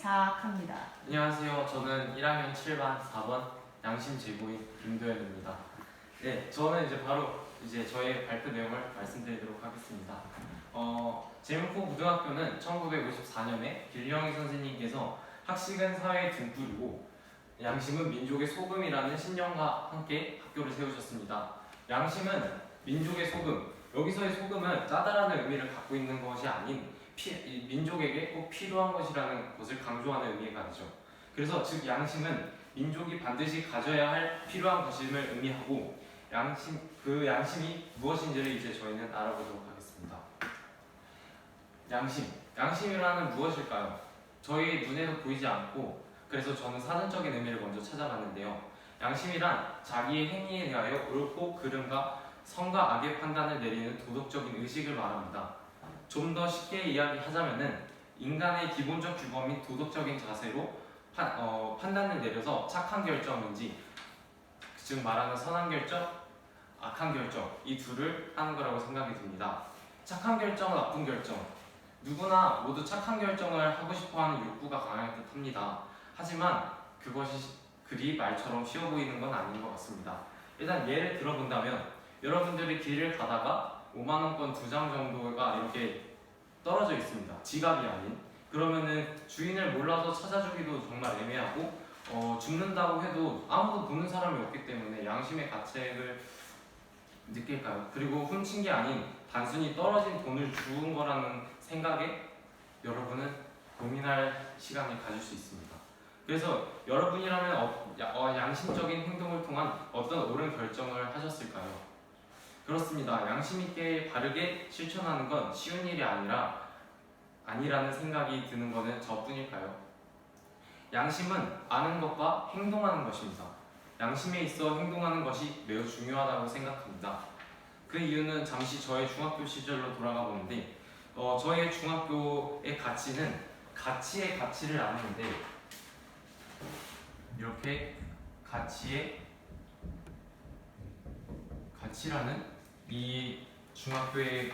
시작합니다. 안녕하세요. 저는 1학년 7반 4번 양심제보인 김도현입니다. 네, 저는 바로 저의 발표 내용을 말씀드리도록 하겠습니다. 제문포 고등학교는 1954년에 길령희 선생님께서 학식은 사회의 등불이고 양심은 민족의 소금이라는 신념과 함께 학교를 세우셨습니다. 양심은 민족의 소금, 여기서의 소금은 짜다라는 의미를 갖고 있는 것이 아닌 민족에게 꼭 필요한 것이라는 것을 강조하는 의미가 있죠. 그래서 즉 양심은 민족이 반드시 가져야 할 필요한 것임을 의미하고 그 양심이 무엇인지를 저희는 알아보도록 하겠습니다. 양심이라는 무엇일까요? 저희 눈에도 보이지 않고 그래서 저는 사전적인 의미를 먼저 찾아봤는데요. 양심이란 자기의 행위에 대하여 옳고 그름과 선과 악의 판단을 내리는 도덕적인 의식을 말합니다. 좀 더 쉽게 이야기하자면은 인간의 기본적 규범 및 도덕적인 자세로 판단을 내려서 착한 결정인지 즉 말하는 선한 결정, 악한 결정 이 둘을 하는 거라고 생각이 듭니다. 착한 결정, 나쁜 결정 누구나 모두 착한 결정을 하고 싶어하는 욕구가 강할 듯합니다. 하지만 그것이 그리 말처럼 쉬워 보이는 건 아닌 것 같습니다. 일단 예를 들어본다면 여러분들이 길을 가다가 5만원권 2장 정도가 이렇게 떨어져 있습니다. 지갑이 아닌. 그러면은 주인을 몰라서 찾아주기도 정말 애매하고 죽는다고 해도 아무도 보는 사람이 없기 때문에 양심의 가책을 느낄까요? 그리고 훔친 게 아닌 단순히 떨어진 돈을 주운 거라는 생각에 여러분은 고민할 시간을 가질 수 있습니다. 그래서 여러분이라면 양심적인 행동을 통한 어떤 옳은 결정을 하셨을까요? 그렇습니다. 양심 있게 바르게 실천하는 건 쉬운 일이 아니라는 생각이 드는 것은 저뿐일까요? 양심은 아는 것과 행동하는 것입니다. 양심에 있어 행동하는 것이 매우 중요하다고 생각합니다. 그 이유는 잠시 저의 중학교 시절로 돌아가 보는데 저의 중학교의 가치는 가치의 가치를 아는데 이렇게 가치라는 이 중학교의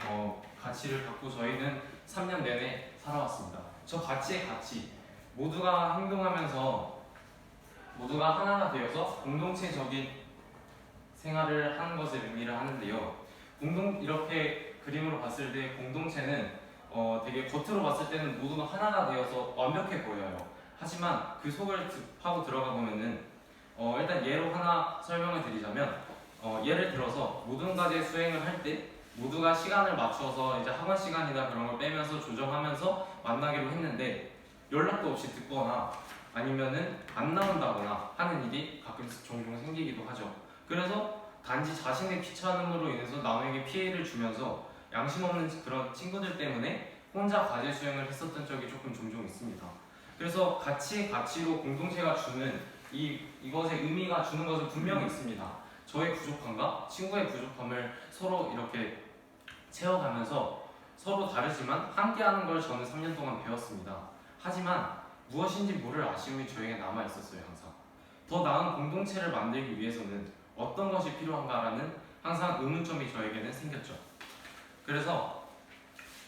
가치를 갖고 저희는 3년 내내 살아왔습니다. 저 가치의 가치 모두가 행동하면서 모두가 하나가 되어서 공동체적인 생활을 하는 것을 의미를 하는데요. 이렇게 그림으로 봤을 때 공동체는 되게 겉으로 봤을 때는 모두가 하나가 되어서 완벽해 보여요. 하지만 그 속을 파고 들어가 보면은 일단 예로 하나 설명을 드리자면 예를 들어서 모든 과제 수행을 할 때 모두가 시간을 맞춰서 학원 시간이나 그런 걸 빼면서 조정하면서 만나기로 했는데 연락도 없이 듣거나 아니면은 안 나온다거나 하는 일이 가끔씩 종종 생기기도 하죠. 그래서 단지 자신의 귀찮음으로 인해서 남에게 피해를 주면서 양심 없는 그런 친구들 때문에 혼자 과제 수행을 했었던 적이 조금 종종 있습니다. 그래서 가치의 가치로 공동체가 주는 이것의 의미가 주는 것은 분명히 있습니다. 저의 부족함과 친구의 부족함을 서로 이렇게 채워가면서 서로 다르지만 함께하는 걸 저는 3년 동안 배웠습니다. 하지만 무엇인지 모를 아쉬움이 저에게 남아있었어요. 항상 더 나은 공동체를 만들기 위해서는 어떤 것이 필요한가라는 항상 의문점이 저에게는 생겼죠. 그래서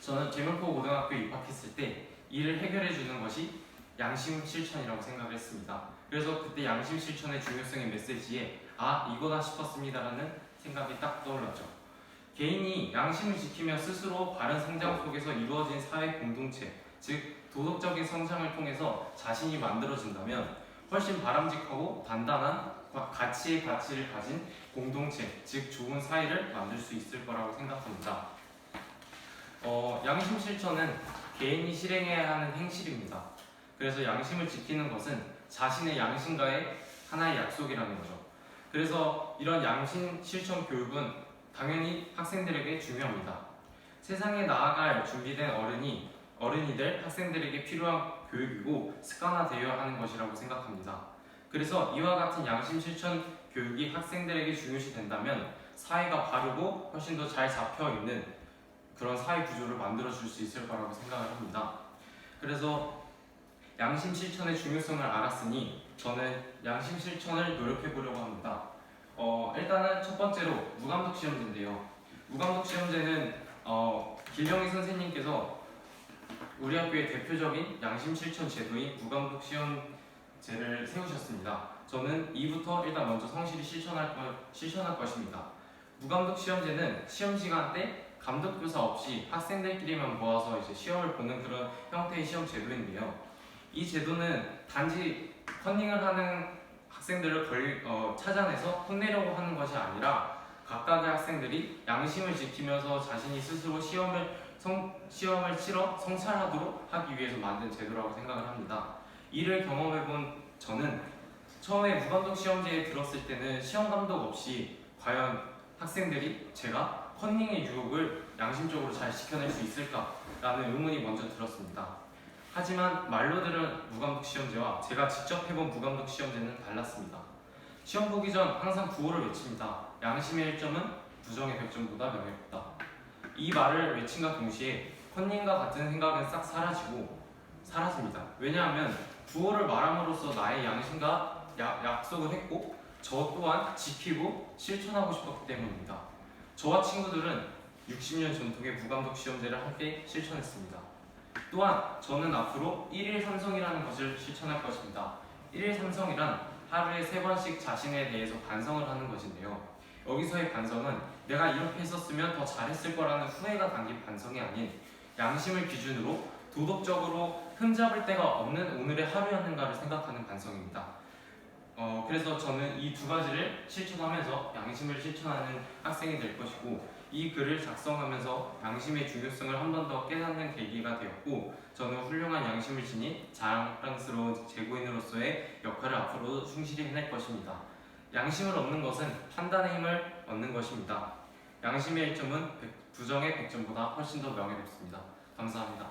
저는 제문포 고등학교에 입학했을 때 이를 해결해 주는 것이 양심 실천이라고 생각을 했습니다. 그래서 그때 양심 실천의 중요성의 메시지에 이거다 싶었습니다라는 생각이 딱 떠올랐죠. 개인이 양심을 지키며 스스로 바른 성장 속에서 이루어진 사회 공동체, 즉 도덕적인 성장을 통해서 자신이 만들어진다면 훨씬 바람직하고 단단한 가치를 가진 공동체, 즉 좋은 사회를 만들 수 있을 거라고 생각합니다. 양심 실천은 개인이 실행해야 하는 행실입니다. 그래서 양심을 지키는 것은 자신의 양심과의 하나의 약속이라는 거죠. 그래서 이런 양심 실천 교육은 당연히 학생들에게 중요합니다. 세상에 나아갈 준비된 어른이 될 학생들에게 필요한 교육이고 습관화되어야 하는 것이라고 생각합니다. 그래서 이와 같은 양심 실천 교육이 학생들에게 중요시 된다면 사회가 바르고 훨씬 더 잘 잡혀있는 그런 사회 구조를 만들어줄 수 있을 거라고 생각을 합니다. 그래서 양심 실천의 중요성을 알았으니 저는 양심 실천을 노력해 보려고 합니다. 일단은 첫 번째로 무감독 시험제인데요. 무감독 시험제는 길령희 선생님께서 우리 학교의 대표적인 양심 실천 제도인 무감독 시험제를 세우셨습니다. 저는 이부터 일단 먼저 성실히 실천할 것입니다. 무감독 시험제는 시험 시간 때 감독 교사 없이 학생들끼리만 모아서 이제 시험을 보는 그런 형태의 시험 제도인데요. 이 제도는 단지 컨닝을 하는 학생들을 찾아내서 혼내려고 하는 것이 아니라 각각의 학생들이 양심을 지키면서 자신이 스스로 시험을 치러 성찰하도록 하기 위해서 만든 제도라고 생각을 합니다. 이를 경험해본 저는 처음에 무감독 시험제에 들었을 때는 시험 감독 없이 과연 학생들이 제가 컨닝의 유혹을 양심적으로 잘 지켜낼 수 있을까라는 의문이 먼저 들었습니다. 하지만 말로 들은 무감독 시험제와 제가 직접 해본 무감독 시험제는 달랐습니다. 시험 보기 전 항상 구호를 외칩니다. 양심의 1점은 부정의 100점보다 명예롭다. 이 말을 외친과 동시에 컨닝과 같은 생각은 싹 사라집니다. 왜냐하면 구호를 말함으로써 나의 양심과 약속을 했고 저 또한 지키고 실천하고 싶었기 때문입니다. 저와 친구들은 60년 전통의 무감독 시험제를 함께 실천했습니다. 또한 저는 앞으로 1일 삼성이라는 것을 실천할 것입니다. 1일 삼성이란 하루에 3번씩 자신에 대해서 반성을 하는 것인데요. 여기서의 반성은 내가 이렇게 했었으면 더 잘했을 거라는 후회가 담긴 반성이 아닌 양심을 기준으로 도덕적으로 흠잡을 데가 없는 오늘의 하루였는가를 생각하는 반성입니다. 그래서 저는 이 두 가지를 실천하면서 양심을 실천하는 학생이 될 것이고 이 글을 작성하면서 양심의 중요성을 한 번 더 깨닫는 계기가 되었고 저는 훌륭한 양심을 지닌 자랑스러운 재고인으로서의 역할을 앞으로 충실히 해낼 것입니다. 양심을 얻는 것은 판단의 힘을 얻는 것입니다. 양심의 1점은 부정의 100점보다 훨씬 더 명예롭습니다. 감사합니다.